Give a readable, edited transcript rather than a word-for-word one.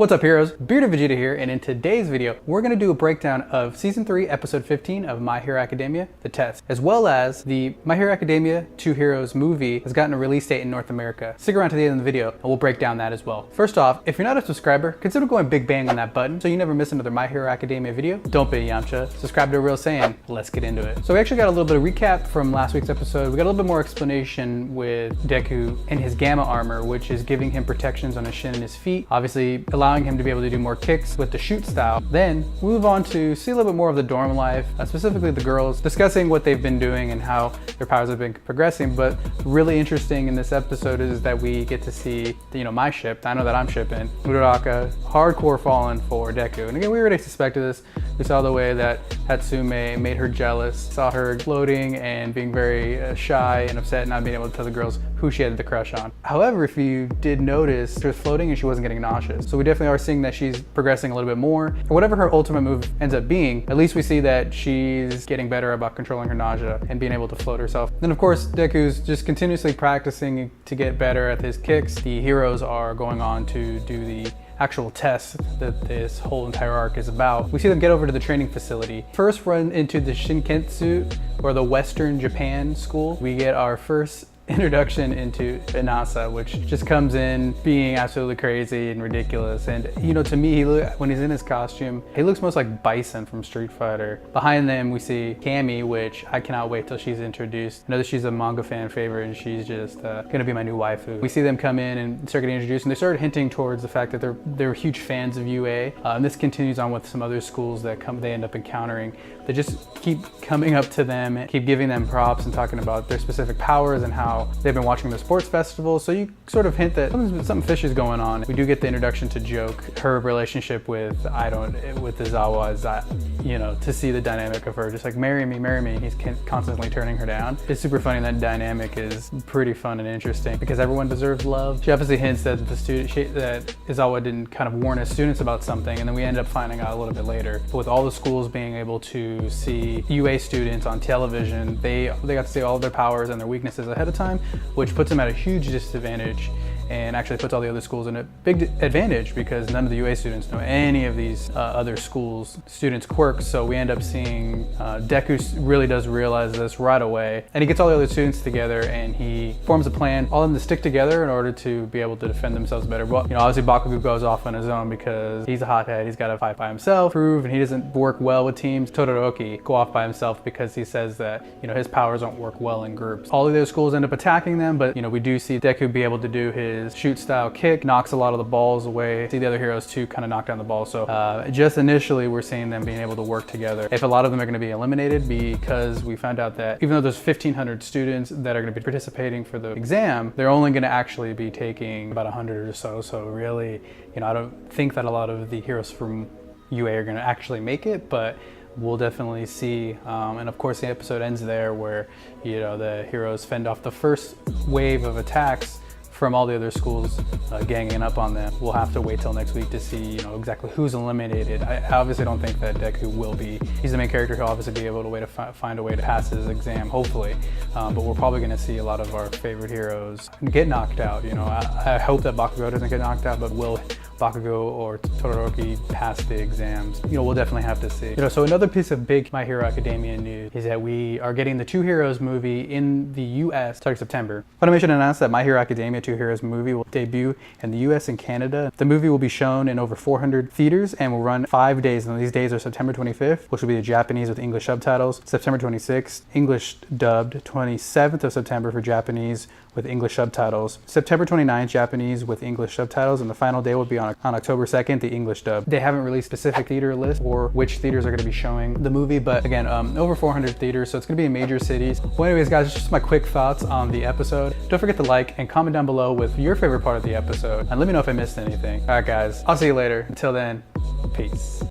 What's up, heroes? Bearded Vegeta here, and in today's video, we're going to do a breakdown of Season 3, Episode 15 of My Hero Academia, The Test, as well as the My Hero Academia 2 Heroes movie has gotten a release date in North America. Stick around to the end of the video, and we'll break down that as well. First off, if you're not a subscriber, consider going big bang on that button so you never miss another My Hero Academia video. Don't be Yamcha. Subscribe to a Real Saiyan. Let's get into it. So we actually got a little bit of recap from last week's episode. We got a little bit more explanation with Deku and his Gamma armor, which is giving him protections on his shin and his feet, obviously allowing him to be able to do more kicks with the shoot style. Then we move on to see a little bit more of the dorm life, specifically the girls discussing what they've been doing and how their powers have been progressing. But really interesting in this episode is that we get to see, my ship. I know that I'm shipping Uraraka, hardcore falling for Deku. And again, we already suspected this. We saw the way that Hatsume made her jealous, saw her gloating and being very shy and upset, not being able to tell the girls who she had the crush on. However, if you did notice, she was floating and she wasn't getting nauseous. So we definitely are seeing that she's progressing a little bit more. And whatever her ultimate move ends up being, at least we see that she's getting better about controlling her nausea and being able to float herself. Then of course, Deku's just continuously practicing to get better at his kicks. The heroes are going on to do the actual test that this whole entire arc is about. We see them get over to the training facility. First run into the Shinketsu, or the Western Japan school. We get our first introduction into Inasa, which just comes in being absolutely crazy and ridiculous. And to me, when he's in his costume, he looks most like Bison from Street Fighter. Behind them, we see Cammy, which I cannot wait till she's introduced. I know that she's a manga fan favorite, and she's just gonna be my new waifu. We see them come in and start getting introduced, and they start hinting towards the fact that they're huge fans of UA. And this continues on with some other schools that they end up encountering. They just keep coming up to them and keep giving them props and talking about their specific powers and how they've been watching the sports festival. So you sort of hint that something fishy is going on. We do get the introduction to Joke, her relationship with Izawa is, to see the dynamic of her, just like marry me. He's constantly turning her down. It's super funny. That dynamic is pretty fun and interesting because everyone deserves love. She obviously hints that that Izawa didn't kind of warn his students about something, and then we end up finding out a little bit later. But with all the schools being able to see UA students on television, they got to see all of their powers and their weaknesses ahead of time, which puts them at a huge disadvantage and actually puts all the other schools in a big advantage because none of the UA students know any of these other schools' students' quirks. So we end up seeing Deku really does realize this right away, and he gets all the other students together and he forms a plan, all of them to stick together in order to be able to defend themselves better. Well, obviously Bakugo goes off on his own because he's a hothead. He's got to fight by himself, prove, and he doesn't work well with teams. Todoroki go off by himself because he says that his powers don't work well in groups. All of those schools end up attacking them, but we do see Deku be able to do his shoot style kick, knocks a lot of the balls away. See the other heroes too kind of knock down the ball. So just initially we're seeing them being able to work together. If a lot of them are going to be eliminated because we found out that even though there's 1,500 students that are going to be participating for the exam, they're only going to actually be taking about 100 or so. So really, I don't think that a lot of the heroes from UA are going to actually make it, but we'll definitely see. And of course the episode ends there where the heroes fend off the first wave of attacks from all the other schools ganging up on them. We'll have to wait till next week to see exactly who's eliminated. I obviously don't think that Deku will be. He's the main character. He'll obviously be able to find a way to pass his exam, hopefully. But we're probably going to see a lot of our favorite heroes get knocked out. I hope that Bakugo doesn't get knocked out, but will Bakugo or Todoroki pass the exams? We'll definitely have to see. So another piece of big My Hero Academia news is that we are getting the 2 Heroes movie in the US starting September. Funimation announced that My Hero Academia 2 Heroes movie will debut in the US and Canada. The movie will be shown in over 400 theaters and will run 5 days. And these days are September 25th, which will be the Japanese with English subtitles, September 26th, English dubbed, 27th of September for Japanese with English subtitles, September 29th, Japanese with English subtitles, and the final day will be on October 2nd, the English dub. They haven't released specific theater list or which theaters are going to be showing the movie, but again, over 400 theaters, so it's going to be in major cities. Well, anyways, guys, just my quick thoughts on the episode. Don't forget to like and comment down below with your favorite part of the episode, and let me know if I missed anything. All right, guys, I'll see you later. Until then, peace.